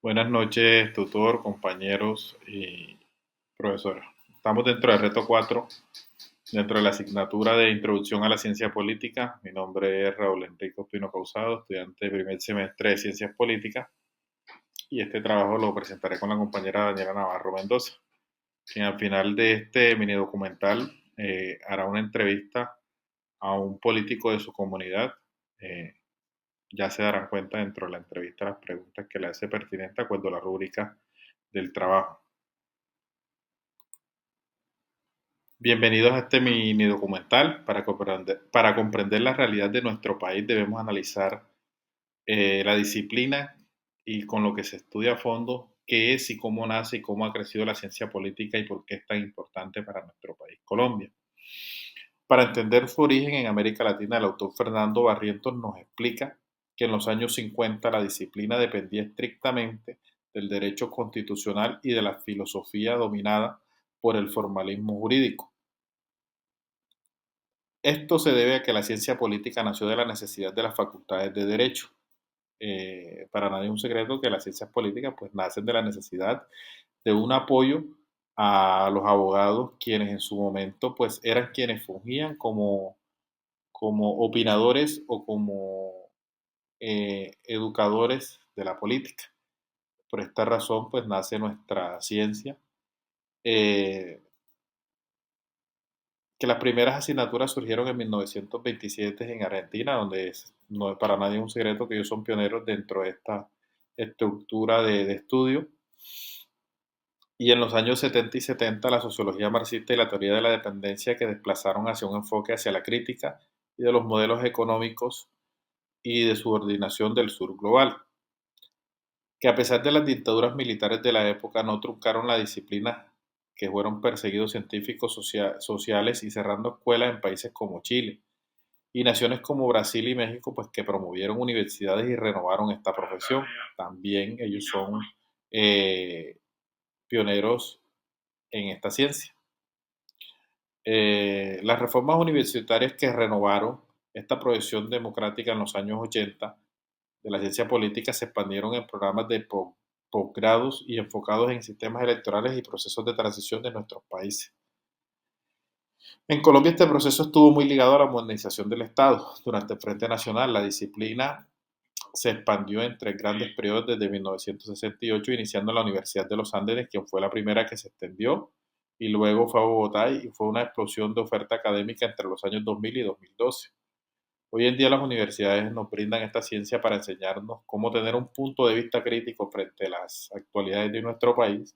Buenas noches, tutor, compañeros y profesora. Estamos dentro del reto 4, dentro de la asignatura de Introducción a la Ciencia Política. Mi nombre es Raúl Enrique Ospino Causado, estudiante de primer semestre de Ciencias Políticas, y este trabajo lo presentaré con la compañera Daniela Navarro Mendoza, quien al final de este mini documental hará una entrevista a un político de su comunidad. Eh, ya se darán cuenta dentro de la entrevista las preguntas que le hace pertinente de acuerdo a la rúbrica del trabajo. Bienvenidos a este mini documental. Para comprender la realidad de nuestro país debemos analizar la disciplina y con lo que se estudia a fondo qué es y cómo nace y cómo ha crecido la ciencia política y por qué es tan importante para nuestro país, Colombia. Para entender su origen en América Latina, el autor Fernando Barrientos nos explica que en los años 50 la disciplina dependía estrictamente del derecho constitucional y de la filosofía dominada por el formalismo jurídico. Esto se debe a que la ciencia política nació de la necesidad de las facultades de derecho. Para nadie es un secreto que las ciencias políticas pues nacen de la necesidad de un apoyo a los abogados, quienes en su momento pues eran quienes fungían como opinadores o como educadores de la política. Por esta razón pues nace nuestra ciencia. Eh, que las primeras asignaturas surgieron en 1927 en Argentina, donde no es para nadie un secreto que ellos son pioneros dentro de esta estructura de estudio. Y en los años 70 y 70 la sociología marxista y la teoría de la dependencia que desplazaron hacia un enfoque hacia la crítica y de los modelos económicos y de subordinación del sur global, que a pesar de las dictaduras militares de la época no truncaron la disciplina, que fueron perseguidos científicos sociales y cerrando escuelas en países como Chile y naciones como Brasil y México, pues que promovieron universidades y renovaron esta profesión. También ellos son eh, pioneros en esta ciencia. Las reformas universitarias que renovaron esta profesión democrática en los años 80 de la ciencia política se expandieron en programas de posgrados y enfocados en sistemas electorales y procesos de transición de nuestros países. En Colombia este proceso estuvo muy ligado a la modernización del Estado. Durante el Frente Nacional la disciplina se expandió en tres grandes periodos desde 1968, iniciando en la Universidad de los Andes, quien fue la primera que se extendió, y luego fue a Bogotá y fue una explosión de oferta académica entre los años 2000 y 2012. Hoy en día las universidades nos brindan esta ciencia para enseñarnos cómo tener un punto de vista crítico frente a las actualidades de nuestro país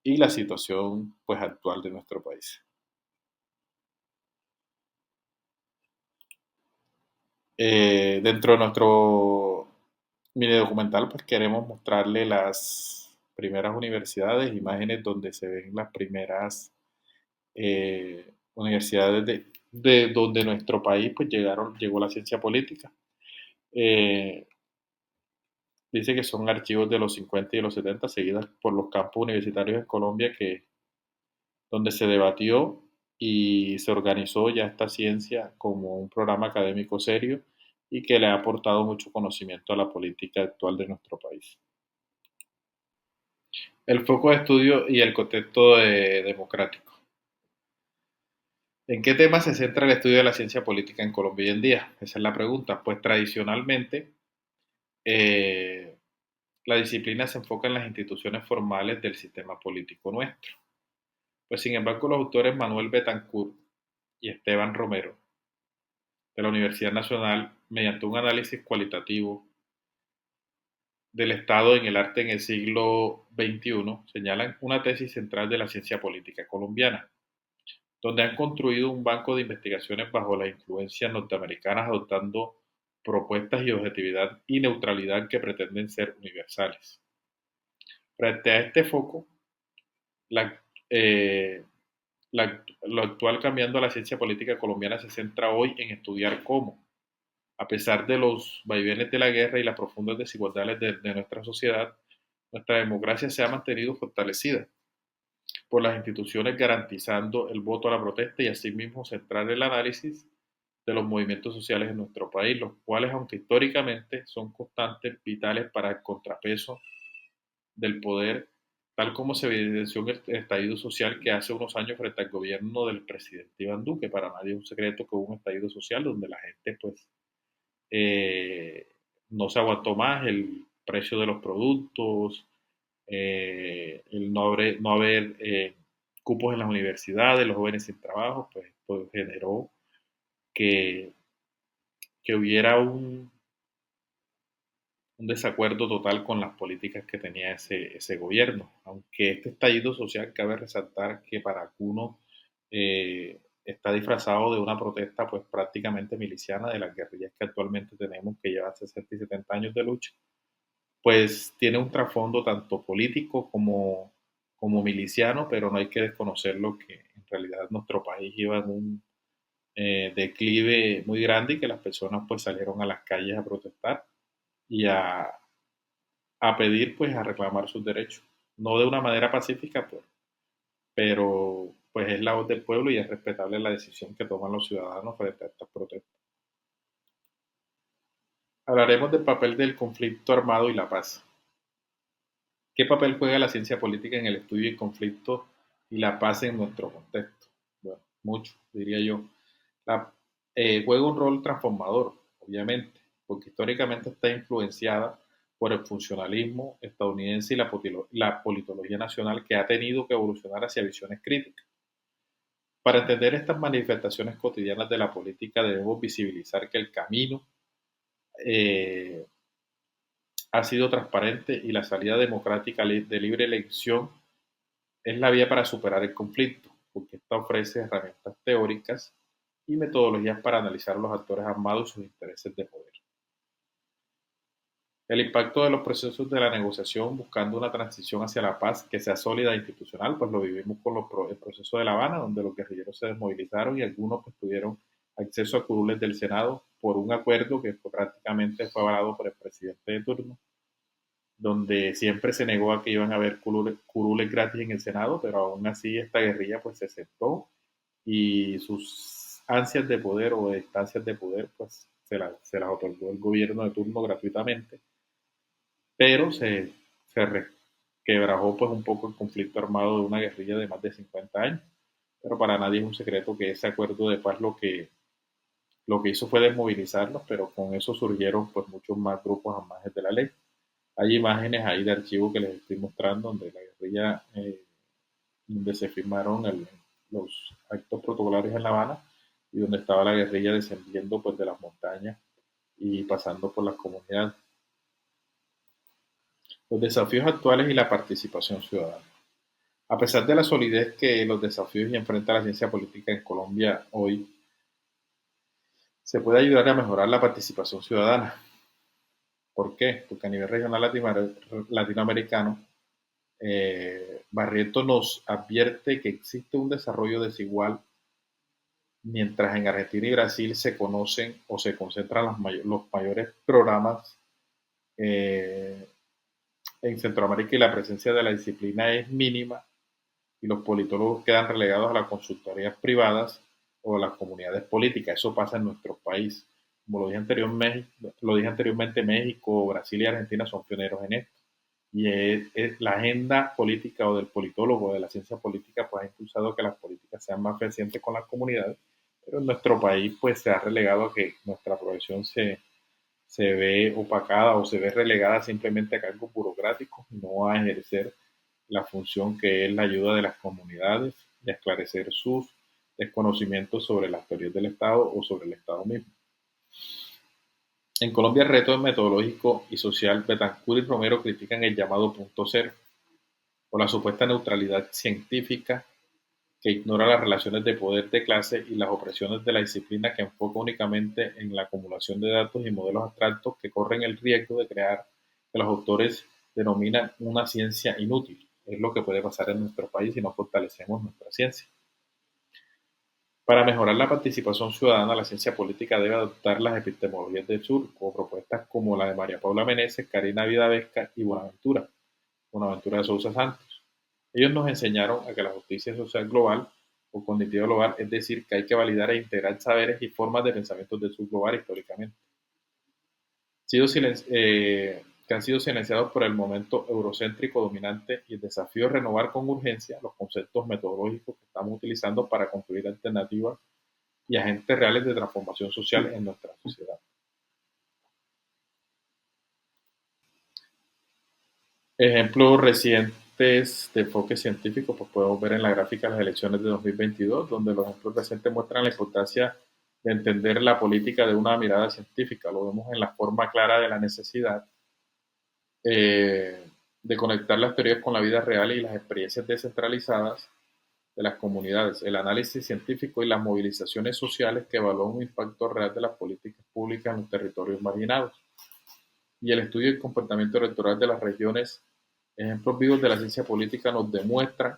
y la situación pues, actual de nuestro país. Dentro de nuestro mini documental, pues queremos mostrarle las primeras universidades, imágenes donde se ven las primeras universidades de donde nuestro país pues llegó la ciencia política. Eh, Dice que son archivos de los 50 y de los 70 seguidas por los campus universitarios en Colombia donde se debatió y se organizó ya esta ciencia como un programa académico serio y que le ha aportado mucho conocimiento a la política actual de nuestro país. El foco de estudio y el contexto democrático. ¿En qué tema se centra el estudio de la ciencia política en Colombia hoy en día? Esa es la pregunta. Pues tradicionalmente eh, la disciplina se enfoca en las instituciones formales del sistema político nuestro. Pues sin embargo los autores Manuel Betancourt y Esteban Romero de la Universidad Nacional, mediante un análisis cualitativo del Estado en el arte en el siglo XXI, señalan una tesis central de la ciencia política colombiana, donde han construido un banco de investigaciones bajo las influencias norteamericanas, adoptando propuestas y objetividad y neutralidad que pretenden ser universales. Frente a este foco, la, eh, lo actual cambiando a la ciencia política colombiana se centra hoy en estudiar cómo, a pesar de los vaivenes de la guerra y las profundas desigualdades de nuestra sociedad, nuestra democracia se ha mantenido fortalecida por las instituciones garantizando el voto a la protesta y asimismo centrar el análisis de los movimientos sociales en nuestro país, los cuales, aunque históricamente son constantes, vitales para el contrapeso del poder, tal como se evidenció en el estallido social que hace unos años frente al gobierno del presidente Iván Duque. Para nadie es un secreto que hubo un estallido social donde la gente pues eh, no se aguantó más, el precio de los productos, el no haber cupos en las universidades, los jóvenes sin trabajo, pues generó que, que hubiera un desacuerdo total con las políticas que tenía ese gobierno. Aunque este estallido social cabe resaltar que para algunos está disfrazado de una protesta pues prácticamente miliciana de las guerrillas que actualmente tenemos, que llevan 60 y 70 años de lucha, pues tiene un trasfondo tanto político como miliciano, pero no hay que desconocerlo que en realidad nuestro país iba en un declive muy grande y que las personas pues salieron a las calles a protestar y a pedir, pues a reclamar sus derechos. No de una manera pacífica, pues, pero pues es la voz del pueblo y es respetable la decisión que toman los ciudadanos frente a estas protestas. Hablaremos del papel del conflicto armado y la paz. ¿Qué papel juega la ciencia política en el estudio del conflicto y la paz en nuestro contexto? Bueno, mucho, diría yo. La, Juega un rol transformador, obviamente, porque históricamente está influenciada por el funcionalismo estadounidense y la politología nacional que ha tenido que evolucionar hacia visiones críticas. Para entender estas manifestaciones cotidianas de la política debemos visibilizar que el camino eh, ha sido transparente y la salida democrática de libre elección es la vía para superar el conflicto, porque esta ofrece herramientas teóricas y metodologías para analizar a los actores armados y sus intereses de poder. El impacto de los procesos de la negociación buscando una transición hacia la paz que sea sólida e institucional, pues lo vivimos con el proceso de La Habana, donde los guerrilleros se desmovilizaron y algunos pues, tuvieron acceso a curules del Senado por un acuerdo que prácticamente fue avalado por el presidente de turno, donde siempre se negó a que iban a haber curules gratis en el Senado, pero aún así esta guerrilla pues se aceptó y sus ansias de poder o de instancias de poder pues se las otorgó el gobierno de turno gratuitamente, pero se quebrajó pues un poco el conflicto armado de una guerrilla de más de 50 años, pero para nadie es un secreto que ese acuerdo de paz lo que hizo fue desmovilizarlos, pero con eso surgieron pues muchos más grupos al margen de la ley. Hay imágenes ahí de archivo que les estoy mostrando donde la guerrilla, donde se firmaron los actos protocolarios en La Habana y donde estaba la guerrilla descendiendo pues de las montañas y pasando por las comunidades. Los desafíos actuales y la participación ciudadana. A pesar de la solidez que los desafíos y enfrenta la ciencia política en Colombia hoy, se puede ayudar a mejorar la participación ciudadana. ¿Por qué? Porque a nivel regional latinoamericano, Barreto nos advierte que existe un desarrollo desigual, mientras en Argentina y Brasil se conocen o se concentran los mayores programas eh, en Centroamérica y la presencia de la disciplina es mínima y los politólogos quedan relegados a las consultorías privadas o a las comunidades políticas. Eso pasa en nuestro país. Como lo dije anteriormente, México, Brasil y Argentina son pioneros en esto. Y la agenda política o del politólogo, de la ciencia política, pues ha impulsado que las políticas sean más eficientes con las comunidades, pero en nuestro país pues se ha relegado a que nuestra profesión se ve opacada o se ve relegada simplemente a cargos burocráticos, no a ejercer la función que es la ayuda de las comunidades y a esclarecer sus desconocimientos sobre las teorías del Estado o sobre el Estado mismo. En Colombia, el reto metodológico y social, Betancourt y Romero critican el llamado punto cero o la supuesta neutralidad científica que ignora las relaciones de poder de clase y las opresiones de la disciplina, que enfoca únicamente en la acumulación de datos y modelos abstractos que corren el riesgo de crear que los autores denominan una ciencia inútil. Es lo que puede pasar en nuestro país si no fortalecemos nuestra ciencia. Para mejorar la participación ciudadana, la ciencia política debe adoptar las epistemologías del sur, con propuestas como la de María Paula Meneses, Karina Vidavesca y Buenaventura de Sousa Santos. Ellos nos enseñaron a que la justicia social global o cognitiva global, es decir, que hay que validar e integrar saberes y formas de pensamiento del sur global históricamente, que han sido silenciados por el momento eurocéntrico dominante y el desafío es renovar con urgencia los conceptos metodológicos que estamos utilizando para construir alternativas y agentes reales de transformación social en nuestra sociedad. Ejemplos recientes de enfoque científico, pues podemos ver en la gráfica las elecciones de 2022, donde los ejemplos recientes muestran la importancia de entender la política de una mirada científica. Lo vemos en la forma clara de la necesidad de conectar las teorías con la vida real y las experiencias descentralizadas de las comunidades, el análisis científico y las movilizaciones sociales que evalúan un impacto real de las políticas públicas en los territorios marginados, y el estudio del comportamiento electoral de las regiones. Ejemplos vivos de la ciencia política nos demuestran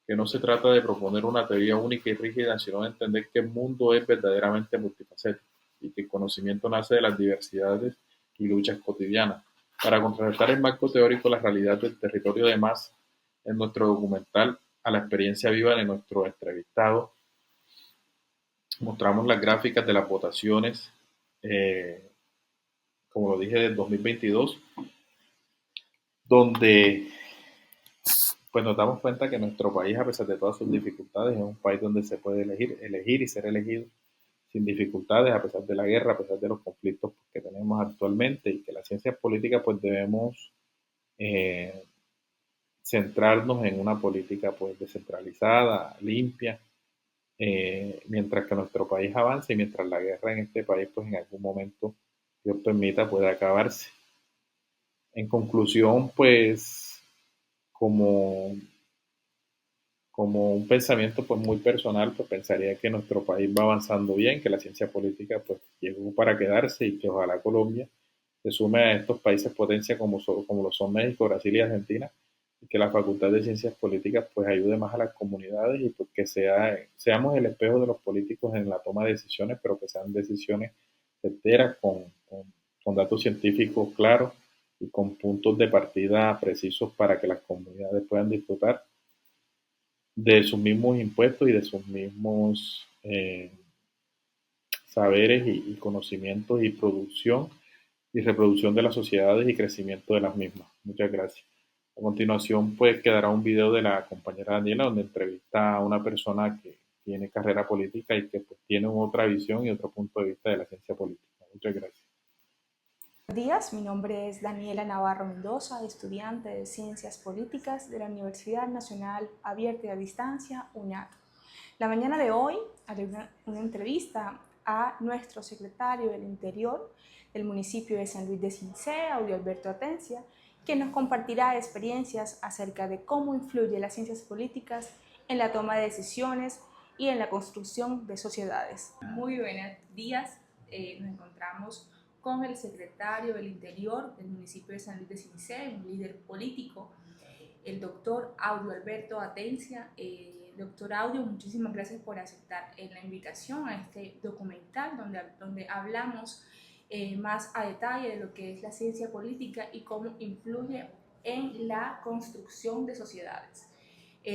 que no se trata de proponer una teoría única y rígida, sino de entender que el mundo es verdaderamente multifacético y que el conocimiento nace de las diversidades y luchas cotidianas. Para contrarrestar el marco teórico, la realidad del territorio, además, en nuestro documental, a la experiencia viva de nuestro entrevistado, mostramos las gráficas de las votaciones, como lo dije, del 2022, donde pues nos damos cuenta que nuestro país, a pesar de todas sus dificultades, es un país donde se puede elegir y ser elegido sin dificultades, a pesar de la guerra, a pesar de los conflictos que tenemos actualmente, y que las ciencias políticas pues debemos eh, centrarnos en una política pues descentralizada, limpia, mientras que nuestro país avance y mientras la guerra en este país pues en algún momento, Dios permita, pueda acabarse. En conclusión, pues como como un pensamiento pues muy personal, pues pensaría que nuestro país va avanzando bien, que la ciencia política pues llegó para quedarse y que ojalá Colombia se sume a estos países potencia como lo son México, Brasil y Argentina, y que la Facultad de Ciencias Políticas pues ayude más a las comunidades y pues que seamos el espejo de los políticos en la toma de decisiones, pero que sean decisiones certeras, con datos científicos claros y con puntos de partida precisos para que las comunidades puedan disfrutar de sus mismos impuestos y de sus mismos saberes y conocimientos y producción y reproducción de las sociedades y crecimiento de las mismas. Muchas gracias. A continuación, pues quedará un video de la compañera Daniela donde entrevista a una persona que tiene carrera política y que pues, tiene otra visión y otro punto de vista de la ciencia política. Muchas gracias. Buenos días, mi nombre es Daniela Navarro Mendoza, estudiante de Ciencias Políticas de la Universidad Nacional Abierta y a Distancia, UNAD. La mañana de hoy haré una entrevista a nuestro secretario del Interior del municipio de San Luis de Cincé, Audio Alberto Atencia, que nos compartirá experiencias acerca de cómo influye las ciencias políticas en la toma de decisiones y en la construcción de sociedades. Muy buenos días, nos encontramos con el secretario del Interior del municipio de San Luis de Cincé, un líder político, el doctor Audio Alberto Atencia. Doctor Audio, muchísimas gracias por aceptar la invitación a este documental donde hablamos más a detalle de lo que es la ciencia política y cómo influye en la construcción de sociedades.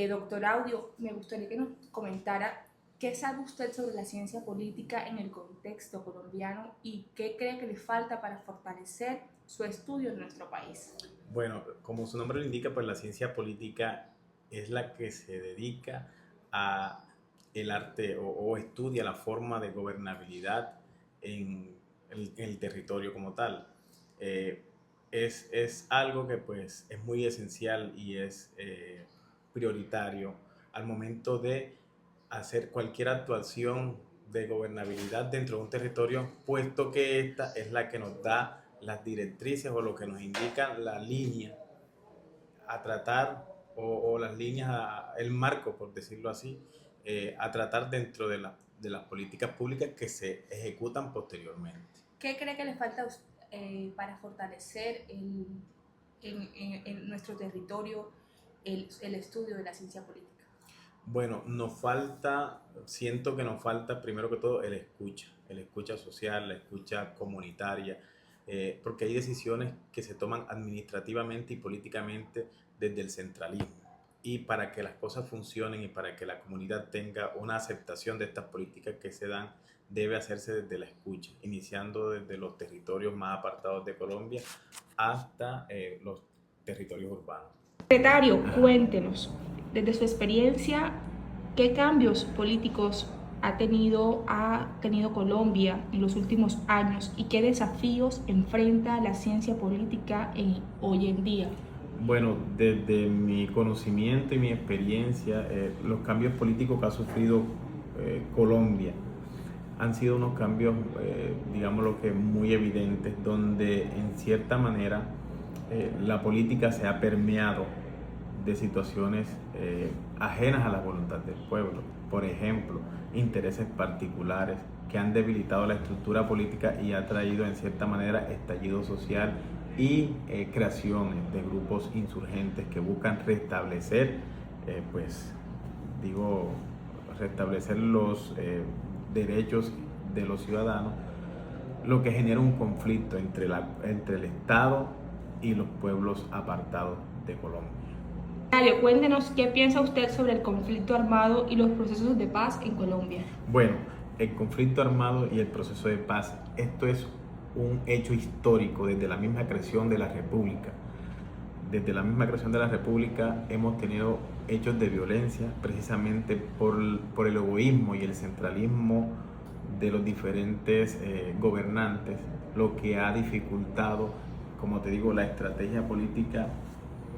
Doctor Audio, me gustaría que nos comentara qué sabe usted sobre la ciencia política en el contexto colombiano y qué cree que le falta para fortalecer su estudio en nuestro país. Bueno, como su nombre lo indica, pues la ciencia política es la que se dedica a el arte o estudia la forma de gobernabilidad en el territorio como tal. Eh, es algo que pues es muy esencial y es prioritario al momento de hacer cualquier actuación de gobernabilidad dentro de un territorio, puesto que esta es la que nos da las directrices o lo que nos indica la línea a tratar o las líneas, el marco, por decirlo así, a tratar dentro de las políticas públicas que se ejecutan posteriormente. ¿Qué cree que le falta para fortalecer en nuestro territorio el estudio de la ciencia política? Bueno, siento que nos falta primero que todo el escucha social, la escucha comunitaria, porque hay decisiones que se toman administrativamente y políticamente desde el centralismo. y para que las cosas funcionen y para que la comunidad tenga una aceptación de estas políticas que se dan, debe hacerse desde la escucha, iniciando desde los territorios más apartados de Colombia hasta los territorios urbanos. Secretario, cuéntenos, desde su experiencia, ¿qué cambios políticos ha tenido Colombia en los últimos años y qué desafíos enfrenta la ciencia política hoy en día? Bueno, desde mi conocimiento y mi experiencia, los cambios políticos que ha sufrido Colombia han sido unos cambios, digámoslo que muy evidentes, donde en cierta manera la política se ha permeado de situaciones ajenas a la voluntad del pueblo. Por ejemplo, intereses particulares que han debilitado la estructura política y ha traído en cierta manera estallido social y creaciones de grupos insurgentes que buscan restablecer, restablecer los derechos de los ciudadanos, lo que genera un conflicto entre el Estado y los pueblos apartados de Colombia. Cuéntenos qué piensa usted sobre el conflicto armado y los procesos de paz en Colombia. Bueno, el conflicto armado y el proceso de paz, esto es un hecho histórico desde la misma creación de la República. Desde la misma creación de la República hemos tenido hechos de violencia precisamente por el egoísmo y el centralismo de los diferentes gobernantes, lo que ha dificultado, como te digo, la estrategia política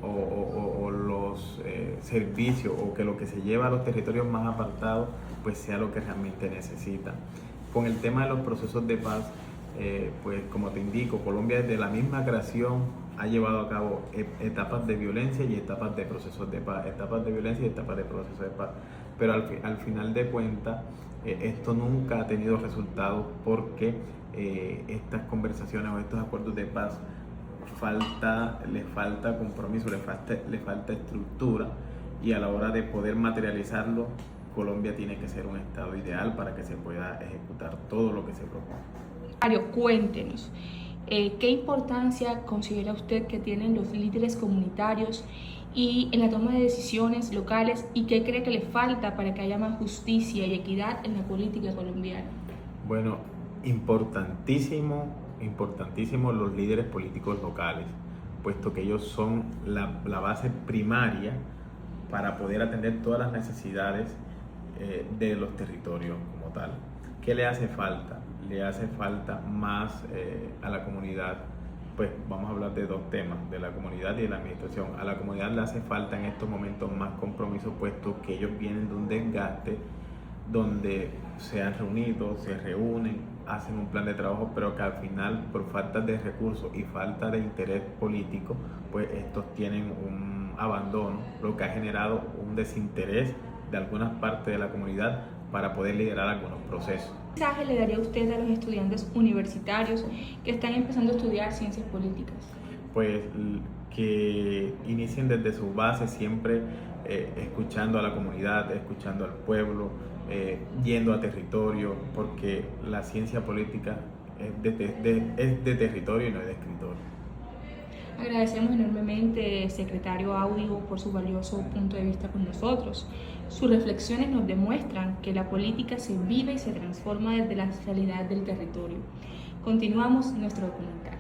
o los servicios, o que lo que se lleva a los territorios más apartados pues sea lo que realmente necesitan. Con el tema de los procesos de paz, pues como te indico, Colombia desde la misma creación ha llevado a cabo etapas de violencia y etapas de procesos de paz, etapas de violencia y etapas de procesos de paz, pero al final de cuentas esto nunca ha tenido resultados porque estas conversaciones o estos acuerdos de paz le falta compromiso, le falta estructura, y a la hora de poder materializarlo, Colombia tiene que ser un estado ideal para que se pueda ejecutar todo lo que se propone. Cuéntenos, ¿qué importancia considera usted que tienen los líderes comunitarios y en la toma de decisiones locales, y qué cree que le falta para que haya más justicia y equidad en la política colombiana? Bueno, importantísimo los líderes políticos locales, puesto que ellos son la base primaria para poder atender todas las necesidades de los territorios como tal. ¿Qué le hace falta? Le hace falta más a la comunidad. Pues vamos a hablar de dos temas, de la comunidad y de la administración. A la comunidad le hace falta en estos momentos más compromiso, puesto que ellos vienen de un desgaste donde se han reunido, se reúnen, hacen un plan de trabajo, pero que al final, por falta de recursos y falta de interés político, pues estos tienen un abandono, lo que ha generado un desinterés de algunas partes de la comunidad para poder liderar algunos procesos. ¿Qué mensaje le daría usted a los estudiantes universitarios que están empezando a estudiar ciencias políticas? Pues que inicien desde su base, siempre escuchando a la comunidad, escuchando al pueblo, yendo a territorio, porque la ciencia política es de territorio y no es de escritorio. Agradecemos enormemente, secretario Audio, por su valioso punto de vista con nosotros. Sus reflexiones nos demuestran que la política se vive y se transforma desde la realidad del territorio. Continuamos nuestro documental.